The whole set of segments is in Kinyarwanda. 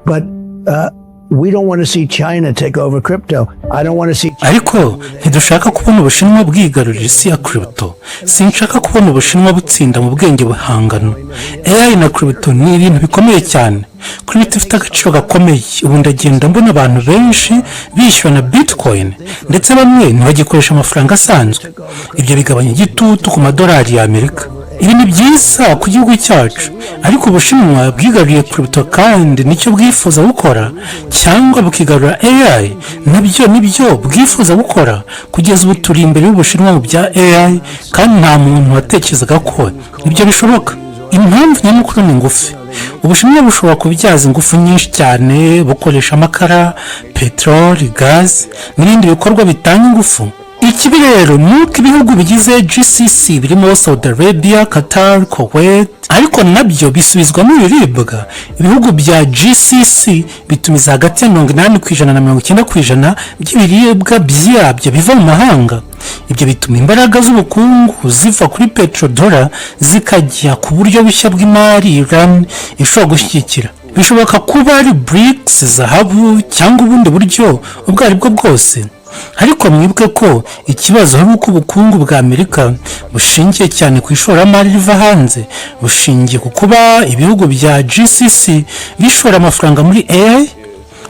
but we don't want to see China take over crypto. I don't want to see ariko ntidushaka kubona Ubushinwa bwigarurira isi ya crypto. Sinshaka kubona Ubushinwa butsinda mu bwenge buhangano. AI na crypto ni ibintu bikomeye cyane. Crypto ifite agaciro gakomeye. Ubu ndagenda mbona abantu benshi bishyura na Bitcoin ndetse bamwe ntibagikoresha amafaranga asanzwe. Ibyo bigabanya igitutu ku madolari ya Amerika. Ibi ni byiza ku gihugu cyacu, ariko Ubushinwa bwigaruriye crypto kandi nicyo bwifuza gukora, cyangwa bukigarura AI nibyo bwifuza gukora. Kugeza ubu turi imbere y'Ubushinwa mu bya AI kandi nta muntu watekerezaga ko ibyo bishoboka. Impamvu nyamukuru ni ingufu. Ubushinwa bushobora kubyaza ingufu nyinshi cyane bukoresha amakara, peteroli, gazi n'ibindi bikorwa bitanga ingufu. Ikibi rero nuko ibihugu bigize GCC birimo Saudi Arabia, Qatar, Kuwait, ariko nabyo bisubizwamo ibiribwa. Ibihugu bya GCC bitumiza hagati ya 80% na 90% by'ibiribwa byabyo biva mu mahanga. Ibyo bituma imbaraga z'ubukungu ziva kuri petrodollar zikajya ku buryo bushya bw'imari Iran ishobora gushyigikira. Bishoboka kuba ari BRICS, zahabu cyangwa ubundi buryo ubwo ari bwo bwose. Ariko mwibuke ko ikibazo ari uko ubukungu bwa Amerika bushingiye cyane ku ishoramari riva hanze, bushingiye ku kuba ibihugu bya GCC bishora amafaranga muri AI,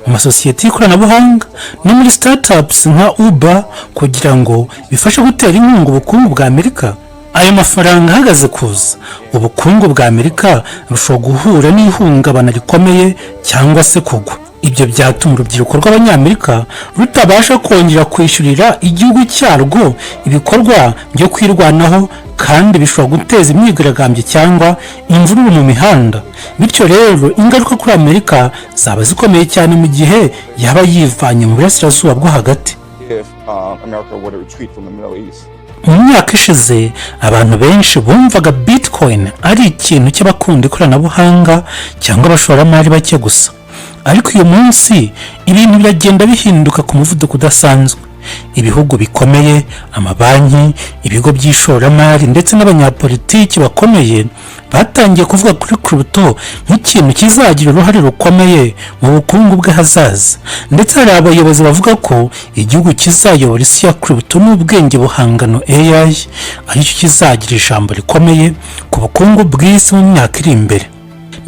mu masosiyete y'ikoranabuhanga no muri startups nka Uber kugira ngo bifashe gutera inkunga ubukungu bwa Amerika. Ayo mafaranga ahagaze kuza, ubukungu bwa Amerika bushobora guhura n'ihungabana rikomeye cyangwa se kugwa. Ibyo byatuma urubyiruko rw'Abanyamerika rutabasha kongera kwishyurira igihugu cyarwo ibikorwa byo kwirwanaho, kandi bishobora guteza imyigaragambyo cyangwa imvururu mu mihanda. Bityo rero ingaruka kuri Amerika zaba zikomeye cyane mu gihe yaba yivanye mu burasirazuba bwo hagati. Mu myaka ishize abantu benshi bumvaga Bitcoin ari ikintu cy'abakunda ikoranabuhanga cyangwa abashoramari bake gusa, ariko uyu munsi ibintu biragenda bihinduka ku muvuduko udasanzwe. Ibihugu bikomeye, amabanki, ibigo by'ishoramari ndetse n'abanyapolitiki bakomeye batangiye kuvuga kuri crypto nk'ikintu kizagira uruhare rukomeye mu bukungu bw'ahazaza. Ndetse hari abayobozi bavuga ko igihugu kizayobora isi ya crypto n'ubwenge buhangano AI aricyo kizagira ijambo rikomeye ku bukungu bw'isi mu myaka iri imbere.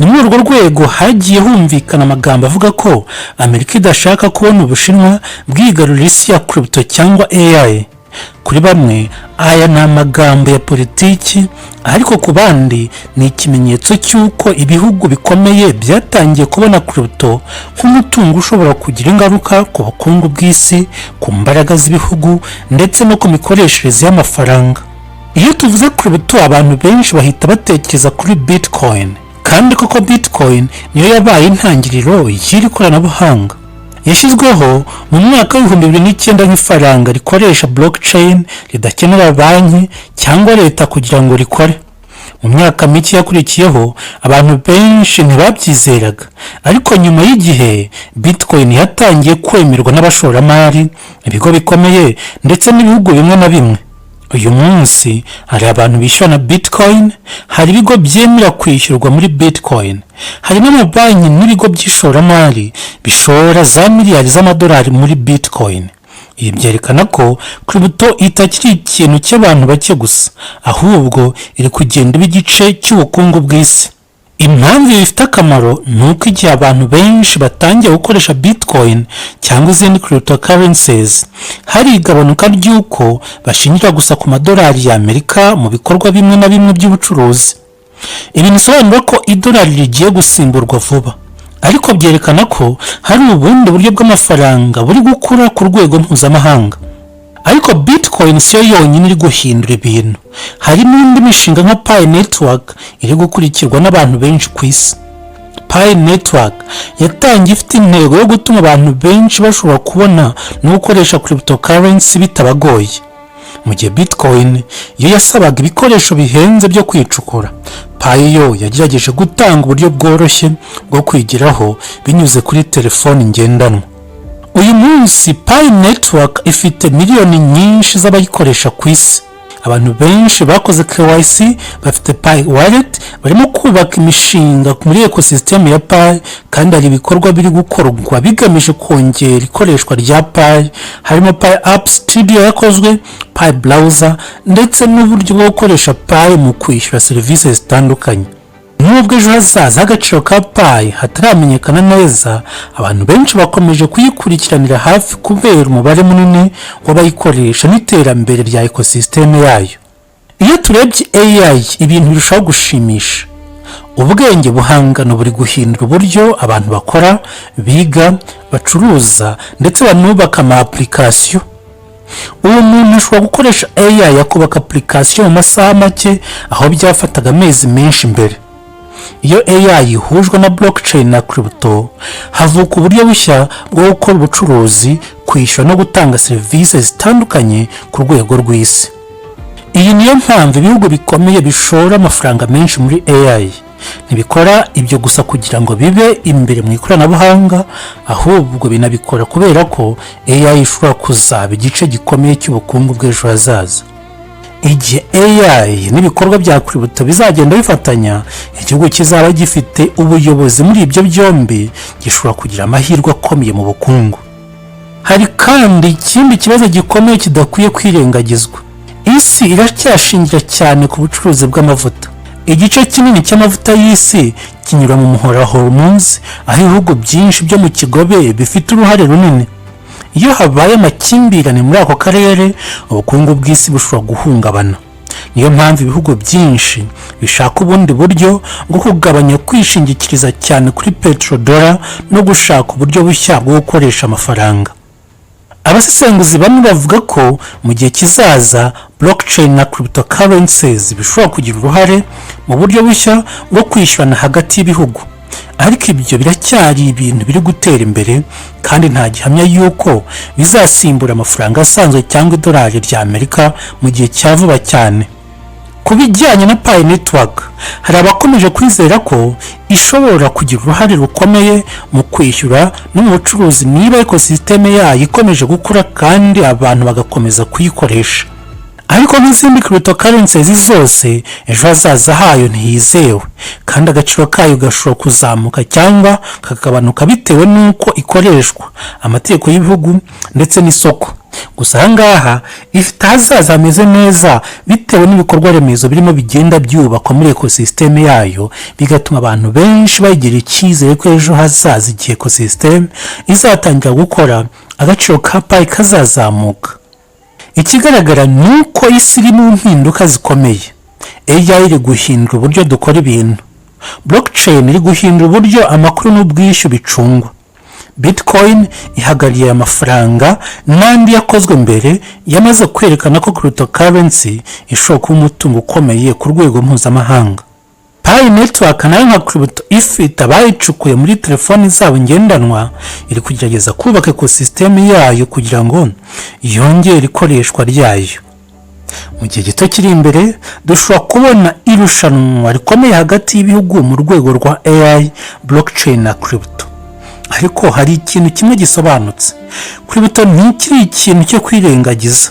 Ni muri urwo rwego hagiye humvikana amagambo avuga ko Amerika idashaka kubona Ubushinwa bwigarurira isi ya crypto cyangwa AI. Kuri bamwe aya ni amagambo ya politiki, ariko ku bandi ni ikimenyetso cy'uko ibihugu bikomeye byatangiye kubona crypto nk'umutungo ushobora kugira ingaruka ku bukungu bw'isi, ku mbaraga z'ibihugu ndetse no ku mikoreshereze y'amafaranga. Iyo tuvuze crypto abantu benshi bahita batekereza kuri Bitcoin, kandi koko Bitcoin niyo yabaye intangiriro y'iri koranabuhanga. Yashyizweho mu mwaka wa 2009 nk'ifaranga rikoresha blockchain ridakenera banki cyangwa leta kugira ngo rikore. Mu myaka mike yakurikiyeho abantu benshi ntibabyizeraga, ariko nyuma y'igihe Bitcoin yatangiye kwemerwa n'abashoramari, ibigo bikomeye ndetse n'ibihugu bimwe na bimwe. Uyu munsi hari abantu bishyura na Bitcoin, hari ibigo byemera kwishyurwa muri Bitcoin, hari n'amabanki n'ibigo by'ishoramari bishora za miliyari z'amadolari muri Bitcoin. Ibi byerekana ko crypto itakiri ikintu cy'abantu bake gusa, ahubwo iri kugenda iba igice cy'ubukungu bw'isi. Impamvu bifite akamaro ni uko igihe abantu benshi batangiye gukoresha Bitcoin cyangwa izindi cryptocurrencies, hari igabanuka ry'uko bashingira gusa ku madolari ya Amerika mu bikorwa bimwe na bimwe by'ubucuruzi. Ibi bisobanura ko idolari rigiye gusimburwa vuba, ariko byerekana ko hari ubundi buryo bw'amafaranga buri gukura ku rwego mpuzamahanga. Ariko Bitcoin siyo yonyine iri guhindura ibintu. Hari n'indi mishinga nka Pi Network iri gukurikirwa n'abantu benshi ku isi. Pi Network yatangiye ifite intego yo gutuma abantu benshi bashobora kubona no gukoresha cryptocurrency bitabagoye. Mu gihe Bitcoin yo yasabaga ibikoresho bihenze byo kwicukura, Pi yo yagerageje gutanga uburyo bworoshye bwo kwigiraho binyuze kuri telefoni ngendanwa. Uyu munsi Pi Network ifite miliyoni nyinshi z'abayikoresha ku isi. abantu benshi bakoze KYC bafite Pi wallet barimo kubaka imishinga muri ecosystem ya Pi, kandi hari ibikorwa biri gukorwa bigamije kongera ikoreshwa rya Pi, harimo Pi App Studio yakozwe, Pi Browser, ndetse n'uburyo bwo gukoresha Pi mu kwishyura serivisi zitandukanye. Nubwo ejo hazaza agaciro ka Pi hataramenyekana neza, abantu benshi bakomeje kuyikurikiranira hafi kubera umubare munini w'abayikoresha n'iterambere rya ecosystem yayo. Iyo turebye AI, ibintu birushaho gushimisha. Ubwenge buhangano buri guhindura uburyo abantu bakora, biga, bacuruza, ndetse banubaka ama application. Uwo muntu ashobora gukoresha AI yakubaka application mu masaha make aho byafataga amezi menshi mbere. Iyo AI ihujwe na blockchain na crypto, havuka uburyo bushya bwo gukora ubucuruzi, kwishyura no gutanga serivisi zitandukanye ku rwego rw'isi. Iyi niyo mpamvu ibihugu bikomeye bishora amafaranga menshi muri AI. Ntibikora ibyo gusa kugira ngo bibe imbere mu ikoranabuhanga, ahubwo binabikora kubera ko AI ishobora kuzaba igice gikomeye cy'ubukungu bw'ejo hazaza. Igihe AI n'ibikorwa bya crypto bizagenda bifatanya, igihugu kizaba gifite ubuyobozi muri ibyo byombi gishobora kugira amahirwe akomeye mu bukungu. Hari kandi ikindi kibazo gikomeye kidakwiye kwirengagizwa. Isi iracyashingira cyane ku bucuruzi bw'amavuta. Igice kinini cy'amavuta y'isi kinyura mu muhora hormones, aho ibihugu byinshi byo mu kigobe bifite uruhare runini. Iyo habaye amakimbirane muri ako karere, ubukungu bw'isi bushobora guhungabana. Niyo mpamvu ibihugu byinshi bishaka ubundi buryo bwo kugabanya kwishingikiriza cyane kuri petrodollar no gushaka uburyo bushya bwo gukoresha amafaranga. Abasesenguzi bamwe bavuga ko mu gihe kizaza blockchain na cryptocurrencies bishobora kugira uruhare mu buryo bushya bwo kwishyurana hagati y'ibihugu. Ariko ibyo biracyari ibintu biri gutera imbere, kandi nta gihamya yuko bizasimbura amafaranga asanzwe cyangwa idolari rya Amerika mu gihe cya vuba cyane. Ku bijyanye na Pi network, hari abakomeje kwizera ko ishobora kugira uruhare rukomeye mu kwishyura no mu bucuruzi niba ecosystem yayo ikomeje gukura kandi abantu bagakomeza kuyikoresha. Ariko nk'izindi cryptocurrencies zose, ejo hazaza hayo ntiyizewe, kandi agaciro kayo gashobora kuzamuka cyangwa kagabanuka bitewe n'uko ikoreshwa, amategeko y'ibihugu ndetse n'isoko. Gusa ahangaha ifite ahazaza hameze neza bitewe n'ibikorwa remezo birimo bigenda byubakwa muri ecosystem yayo, bigatuma abantu benshi bagira icyizere ko ejo hazaza igihe ecosystem izatangira gukora, agaciro ka Pi kazazamuka. Ikigaragara ni uko isi iri mu mpinduka zikomeye. AI iri guhindura uburyo dukora ibintu. Blockchain iri guhindura uburyo amakuru n'ubwishyu bicungwa. Bitcoin ihagarariye amafaranga n'andi yakozwe mbere, yamaze kwerekana ko cryptocurrency ishobora kuba umutungo ukomeye ku rwego mpuzamahanga. Pi network nayo nka crypto ifite abayicukuye muri telefoni zabo ngendanwa, iri kugerageza kubaka ecosystem yayo kugira ngo yongere ikoreshwa ryayo. Mu gihe gito kiri imbere, dushobora kubona irushanwa rikomeye hagati y'ibihugu mu rwego rwa AI, blockchain na crypto. Ariko hari ikintu kimwe gisobanutse: crypto ntikiri ikintu cyo kwirengagiza.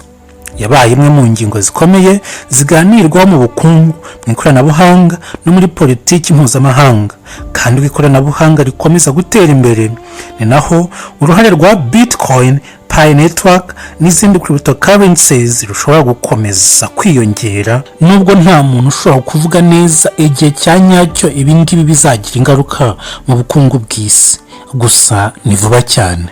Yabaye imwe mu ngingo zikomeye ziganirwaho mu bukungu, mu ikoranabuhanga no muri politiki mpuzamahanga. Kandi ikoranabuhanga rikomeza gutera imbere, ni naho uruhare rwa Bitcoin, Pi network n'izindi cryptocurrencies rushobora gukomeza kwiyongera, nubwo nta muntu ushobora kuvuga neza igihe cya nyacyo ibingibi bizagira ingaruka mu bukungu bw'isi. Gusa ni vuba cyane.